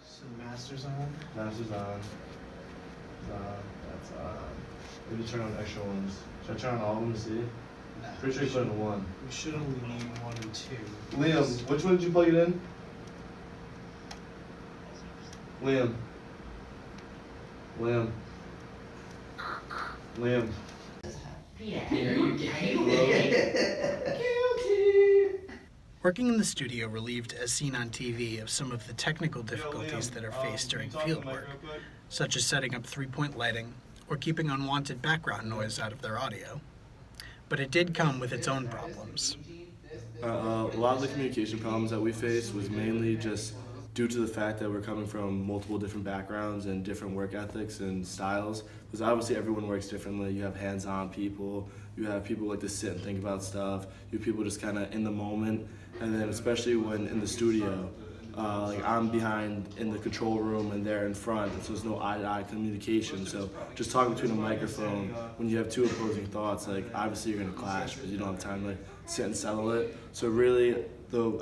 So master's on? Master's on. That's on. Maybe turn on extra ones. Should I turn on all of them to see? Nah, Pretty sure you put in one. We should only need 1 and 2. Liam, which one did you plug it in? Liam. Peter, you gay? Working in the studio relieved, as seen on TV, of some of the technical difficulties that are faced during field work, such as setting up three-point lighting or keeping unwanted background noise out of their audio. But it did come with its own problems. A lot of the communication problems that we faced was mainly just due to the fact that we're coming from multiple different backgrounds and different work ethics and styles. Because obviously everyone works differently. You have hands-on people, you have people who like to sit and think about stuff, you have people just kind of in the moment. And then especially when in the studio, like I'm behind in the control room and they're in front, so there's no eye-to-eye communication. So just talking between a microphone, when you have two opposing thoughts, like obviously you're gonna clash because you don't have time to like sit and settle it. So really,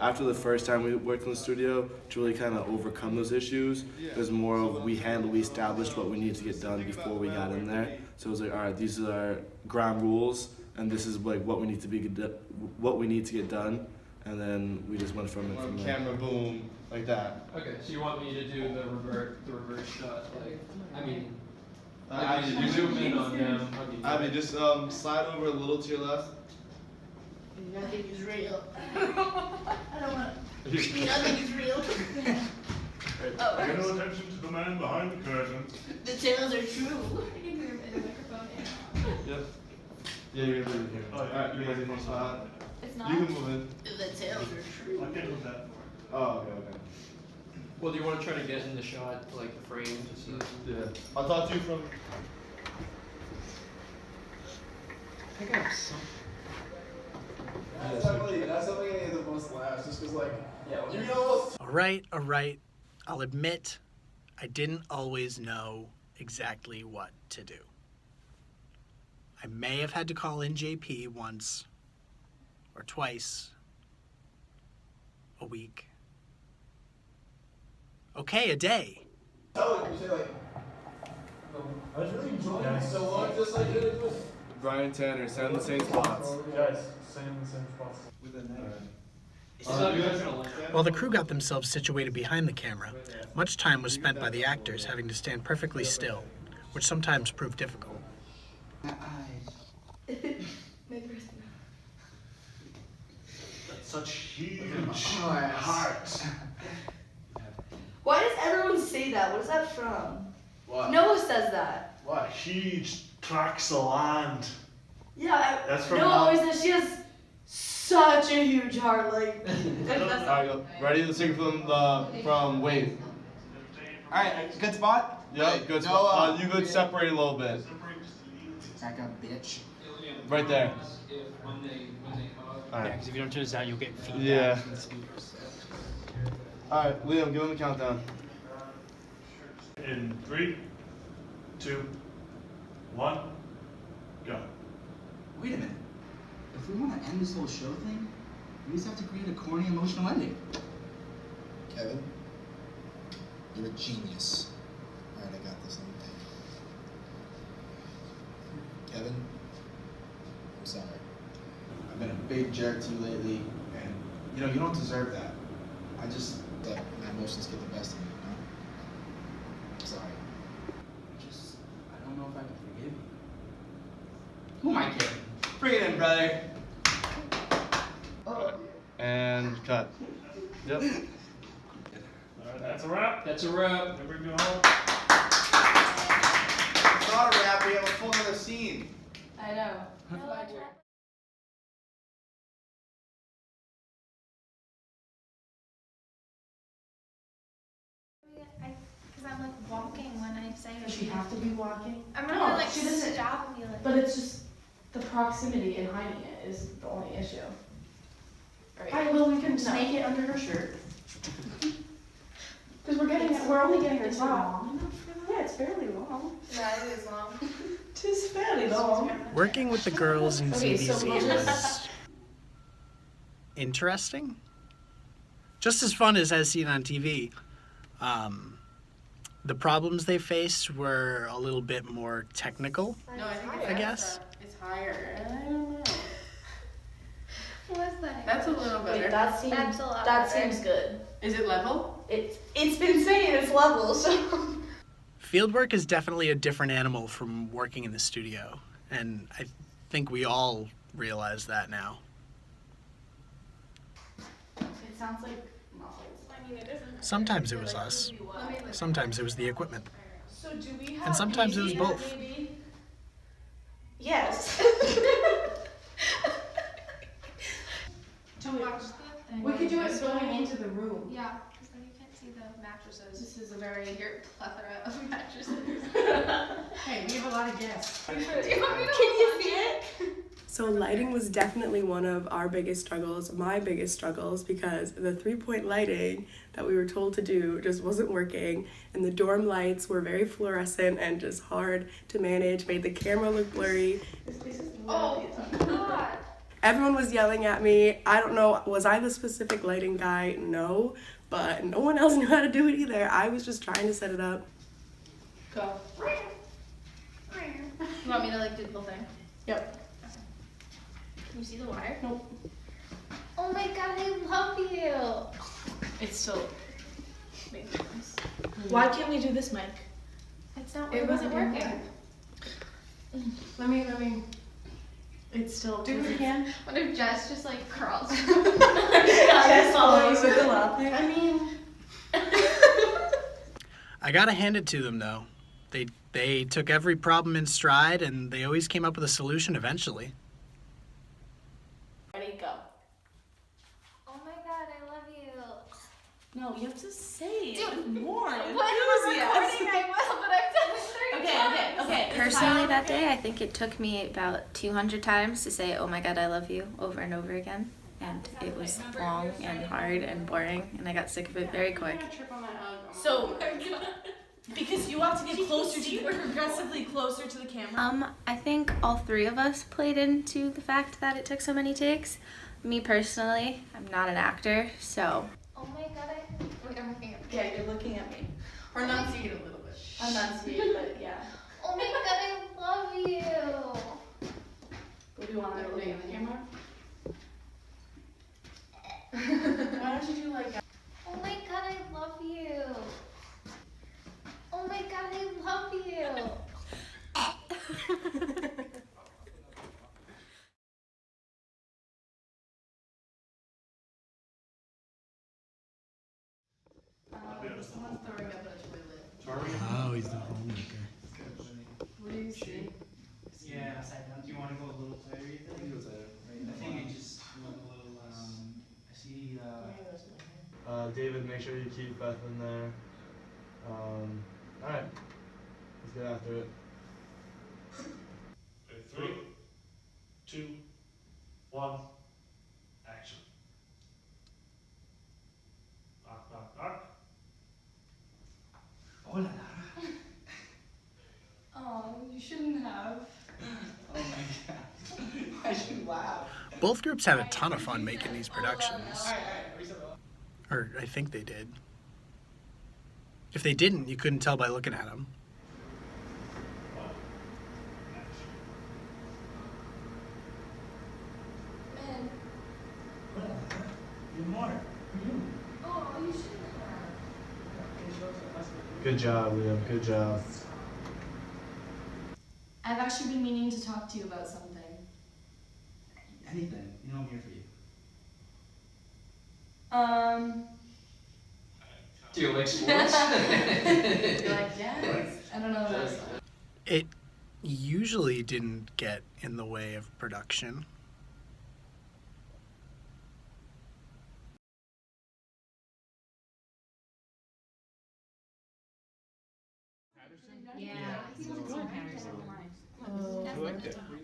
after the first time we worked in the studio, to really kind of overcome those issues, it was more of we established what we needed to get done before we got in there. So it was like, all right, these are our ground rules, and this is like what we need to get done. And then we just went from it from there. Camera boom, like that. Okay, so you want me to do the reverse shot, like, you zoom in on them. Abby, just slide over a little to your left. Nothing is real. I don't want to. Nothing is real. Oh, Pay no attention to the man behind the curtain. the tales are true. I can hear him in the microphone. Yep. Yeah, you're gonna leave it here. Oh, yeah. Alright, you ready for a spot? It's not. You can move in. The tales are true. I can't put that for Oh, okay. Well, do you want to try to get in the shot, like the frame, just so Yeah. I'll talk to you from. I got some. That's definitely getting the most laughs, just because, like, you know. All right. I'll admit, I didn't always know exactly what to do. I may have had to call in JP once or twice a week. Okay, a day. Tell it, you say, like, I was really enjoying it so long, just like it was. Brian Tanner, stand in the same spots. Guys, stand in the same spots. While the crew got themselves situated behind the camera, much time was spent by the actors having to stand perfectly still, which sometimes proved difficult. My first. such huge hearts. Why does everyone say that? What is that from? What? Noah says that. What huge tracts of land. Yeah, That's from Noah Mom. always says she has such a huge heart. Like, Alright, go. Ready to sing from Wave. Alright, good spot? Yeah, good spot. You could separate a little bit. Back up, bitch. Right there. Yeah, Alright. because if you don't turn this down, you'll get feedback Yeah. from the speakers. Alright, Liam, give him the countdown. In 3, 2, 1, go. Wait a minute. If we want to end this whole show thing, we just have to create a corny emotional ending. Kevin, you're a genius. Alright, I got this. Let me think. Kevin, I'm sorry. I've been a big jerk to you lately, and you know, you don't deserve that. I just let my emotions get the best of me, you know? I'm sorry. I don't know if I can forgive you. Who am I kidding? Bring it in, brother. And cut. Yep. Alright, that's a wrap. That's a wrap. Everybody go home. not a wrap. We have a full other scene. I know. Because I'm like walking when I say it. Does she have to be walking? I'm No, gonna like she doesn't. stop and be like. But it's just the proximity and hiding it is the only issue. Alright, well, we can snake it under her shirt. Because we're only getting her top. Yeah, it's fairly long. Yeah, it is long. It is fairly long. Working with the girls in Okay, so ZBZ we'll was just- interesting. Just as fun as seen on TV. The problems they faced were a little bit more technical, No, I think I guess. it's higher. I don't know. What's that? That's a little better. Wait, that seems, That's a lot that better. seems good. Is it level? It's been saying it's level, so. Fieldwork is definitely a different animal from working in the studio, and I think we all realize that now. It sounds like muffled. I mean, it isn't. Sometimes it was us. Sometimes it was the equipment. So do we have And sometimes it was easy or both. maybe? Yes. To watch the thing. We could do it going into the room. Yeah, because then you can't see the mattresses. This is a very. Your plethora of mattresses. Hey, we have a lot of guests. Do you want me to Can you see it? So lighting was definitely one of our biggest struggles, my biggest struggles, because the 3-point lighting that we were told to do just wasn't working, and the dorm lights were very fluorescent and just hard to manage, made the camera look blurry. This place is Oh, God. Everyone was yelling at me. I don't know, was I the specific lighting guy? No, but no one else knew how to do it either. I was just trying to set it up. Go. You want me to like do the whole thing? Yep. Can you see the wire? Nope. Oh my God, I love you. It's still. Why can't we do this mic? It's not. It It wasn't wasn't working. Let me. It's still. Do it again. What if Jess just like crawls? Just follow you with the laughing. I mean. I gotta hand it to them though. They took every problem in stride and they always came up with a solution eventually. Ready, go. Oh my God, I love you. No, you have to say it. Dude, More. When we're enthusiasm. recording, I will, but I've done it 3 times. Okay. Personally, that day, I think it took me about 200 times to say, "Oh my God, I love you," over and over again. And it was long and hard and boring, and I got sick of it very quick. So, because you have to get closer progressively closer to the camera. I think all 3 of us played into the fact that it took so many takes. Me personally, I'm not an actor, so. Oh my God, wait, I'm looking at Yeah, you're looking at me. Or enunciate a little bit. Enunciate, but yeah. Oh my God, I love you. What do you want to look at the camera? Why don't you do like Oh my God, I love you. Oh my God, I love you. Someone's throwing up a toilet. Oh, he's the homemaker. What do you see? Yeah, do you wanna go a little tighter, you think? I think it just went a little, I see, David, make sure you keep Beth in there. Alright, let's get after it. Okay, 3, 2, 1, action. Knock, knock, knock. Hola. Oh, you shouldn't have. Oh my God. I should laugh. Both groups had a ton of fun making these productions. Alright. Or I think they did. If they didn't, you couldn't tell by looking at them. Man. Good morning. Oh, you shouldn't have. Good job, Liam, good job. I've actually been meaning to talk to you about something. Anything. You know I'm here for you. Do you like sports? You like dance? I don't know what that's like. usually didn't get in the way of production.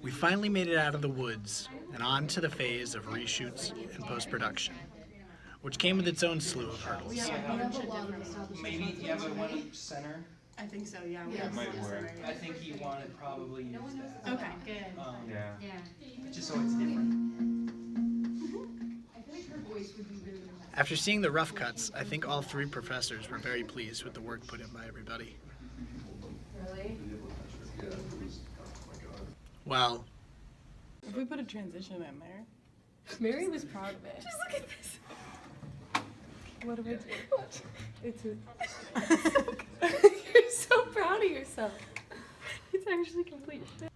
We finally made it out of the woods and on to the phase of reshoots and post-production, which came with its own slew of hurdles. Maybe you have a one center. I think so, yeah. Yeah, it might work. I think he wanted probably use that. Okay, good. Just so it's different. After seeing the rough cuts, I think all three professors were very pleased with the work put in by everybody. Really? Well, If we put a transition in there. Mary was proud of it. Just look at this. What do I do? It's a... You're so proud of yourself. It's actually complete shit.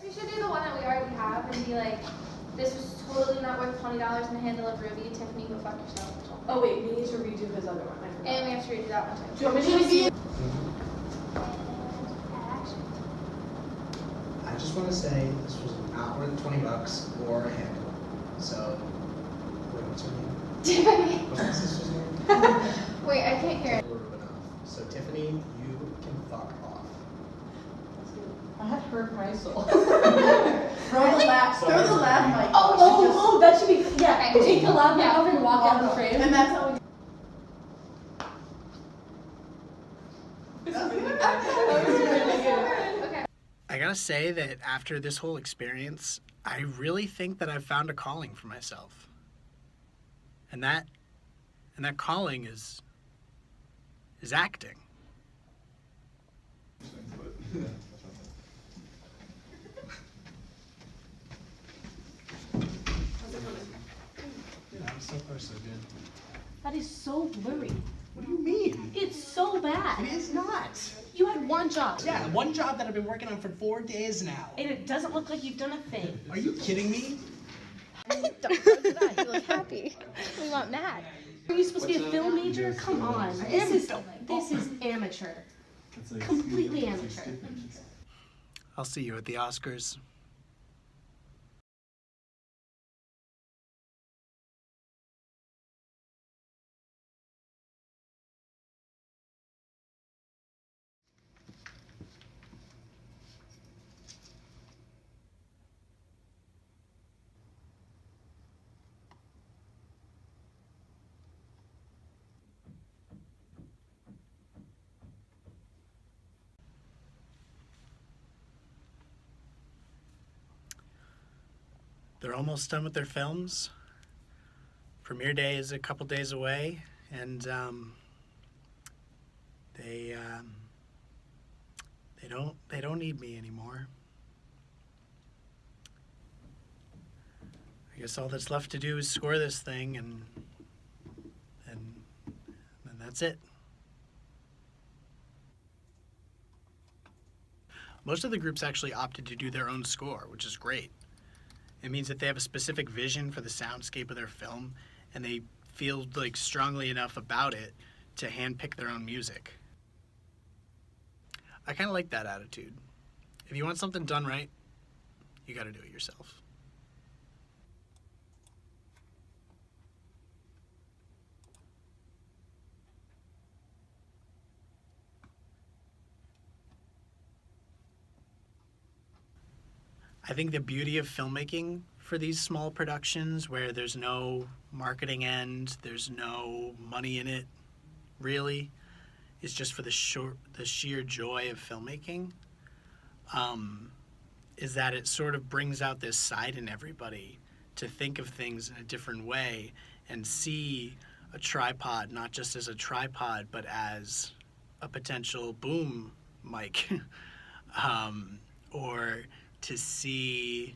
We should do the one that we already have and be like, this was totally not worth $20 in a handle of Ruby. Tiffany, go fuck yourself. Oh wait, we need to redo his other one. I forgot. And we have to redo that one too. Do you want me to be? I just want to say this was not worth $20 or a handle. So, wait, what's her name? Tiffany. What's my sister's name? Wait, I can't hear it. So Tiffany, you can fuck off. I had her Kreisel. Throw the laugh mic. Oh, that should be, yeah. Okay. Take the laugh mic off and walk out of the frame. And that's how we. Okay. I gotta say that after this whole experience, I really think that I've found a calling for myself. And that calling is acting. So far, so good. That is so blurry. What do you mean? It's so bad. It is not. You had one job. Yeah, one job that I've been working on for 4 days now. And it doesn't look like you've done a thing. Are you kidding me? Don't go to that. You look happy. We want Matt. Are you supposed to be a film major? Come on. This is amateur. Completely amateur. I'll see you at the Oscars. They're almost done with their films. Premiere day is a couple days away, and they don't need me anymore. I guess all that's left to do is score this thing, and that's it. Most of the groups actually opted to do their own score, which is great. It means that they have a specific vision for the soundscape of their film, and they feel like strongly enough about it to handpick their own music. I kind of like that attitude. If you want something done right, you got to do it yourself. I think the beauty of filmmaking for these small productions where there's no marketing end, there's no money in it, really, is just for the sheer joy of filmmaking, is that it sort of brings out this side in everybody to think of things in a different way and see a tripod not just as a tripod but as a potential boom mic, or to see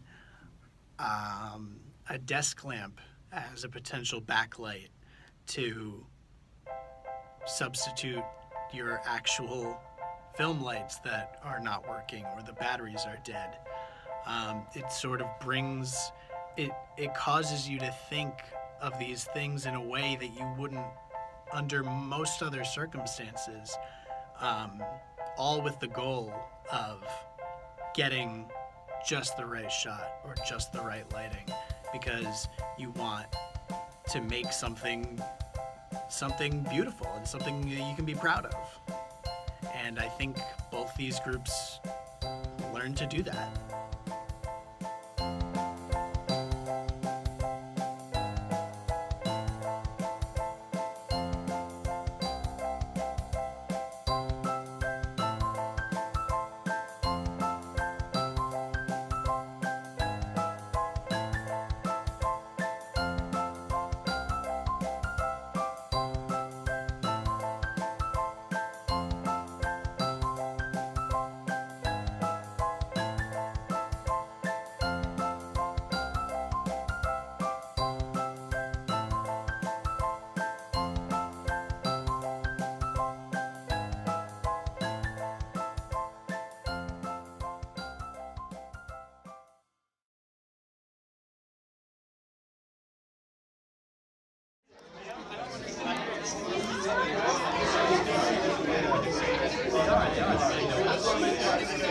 a desk lamp as a potential backlight to substitute your actual film lights that are not working or the batteries are dead. It sort of brings, it causes you to think of these things in a way that you wouldn't under most other circumstances, all with the goal of getting just the right shot or just the right lighting, because you want to make something beautiful and something that you can be proud of. And I think both these groups learned to do that.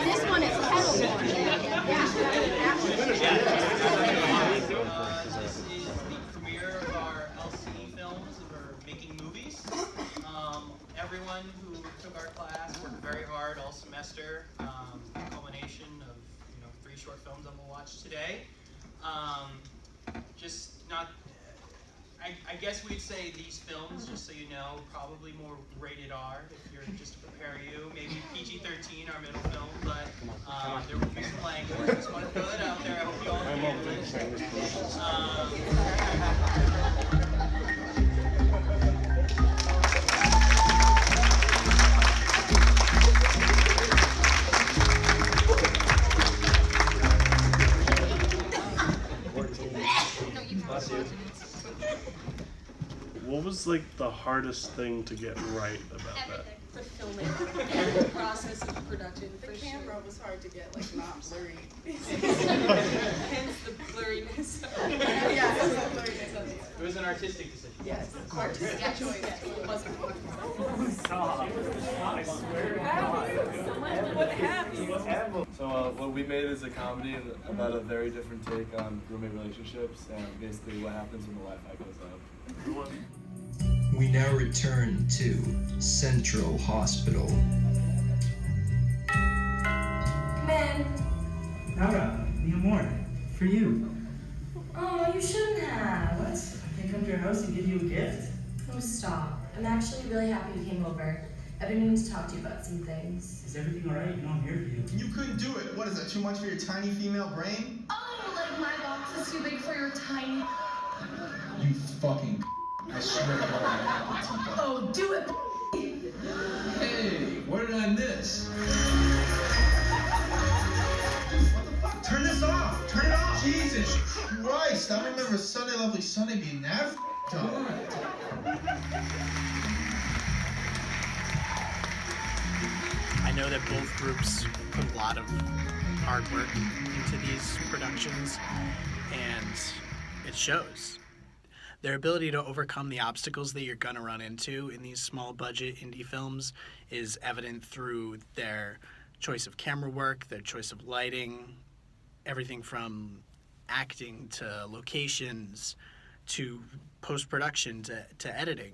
This one is kettle. This is the premiere of our LC films of our making movies. Everyone who took our class worked very hard all semester. The culmination of 3 short films that we'll watch today. I guess we'd say these films, just so you know, probably more rated R if you're just to prepare you. Maybe PG-13, our middle film, but there will be some language. Just want to throw it out there. I hope you all handle What was like the hardest thing to get right about that? The filming, the process of production. The camera was hard to get not blurry. Hence the blurriness. It was an artistic decision. Yes, artistic choice. It wasn't. What happened? So what we made is a comedy about a very different take on roommate relationships and basically what happens when the Wi-Fi goes out. We now return to Central Hospital. Come in. Nara, Neil Moore, for you. Oh, you shouldn't have. What? I can't come to your house and give you a gift? Oh, stop. I'm actually really happy you came over. I've been meaning to talk to you about some things. Is everything alright? You know I'm here for you. You couldn't do it. What is that, too much for your tiny female brain? Oh, like my box is too big for your tiny... You fucking I swear to God, I'm not the teacup. Oh, do it! Hey, what did I miss? What the fuck? Turn this off! Turn it off! Jesus Christ! I remember Sunday Lovely Sunday being that up. I know that both groups put a lot of hard work into these productions, and it shows. Their ability to overcome the obstacles that you're gonna run into in these small budget indie films is evident through their choice of camera work, their choice of lighting, everything from acting to locations to post-production to editing.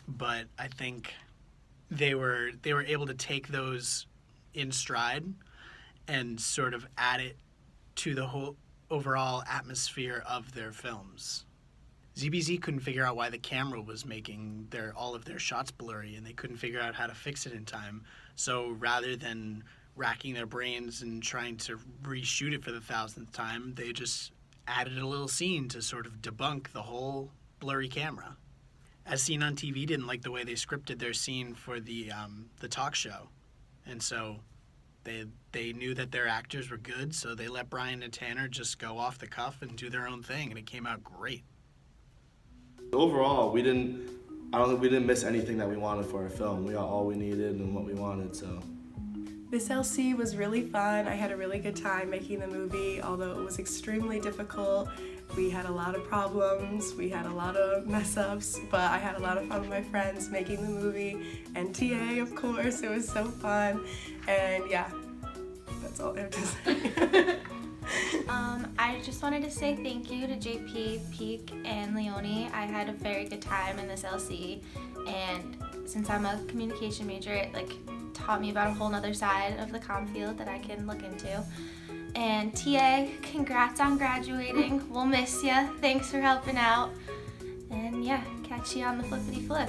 But I think they were able to take those in stride and sort of add it to the whole overall atmosphere of their films. ZBZ couldn't figure out why the camera was making all of their shots blurry, and they couldn't figure out how to fix it in time. So rather than racking their brains and trying to reshoot it for the 1000th time, they just added a little scene to sort of debunk the whole blurry camera. As Seen on TV didn't like the way they scripted their scene for the talk show, and so they knew that their actors were good, so they let Brian and Tanner just go off the cuff and do their own thing, and it came out great. Overall, I don't think we didn't miss anything that we wanted for our film. We got all we needed and what we wanted, so. This LC was really fun. I had a really good time making the movie, although it was extremely difficult We had a lot of problems, we had a lot of mess ups, but I had a lot of fun with my friends making the movie, and TA, of course, it was so fun, and yeah, that's all I have to say. I just wanted to say thank you to JP, Peak, and Leonie. I had a very good time in this LC, and since I'm a communication major, it like taught me about a whole nother side of the comm field that I can look into. And TA, congrats on graduating. We'll miss ya. Thanks for helping out. And yeah, catch you on the flippity flip.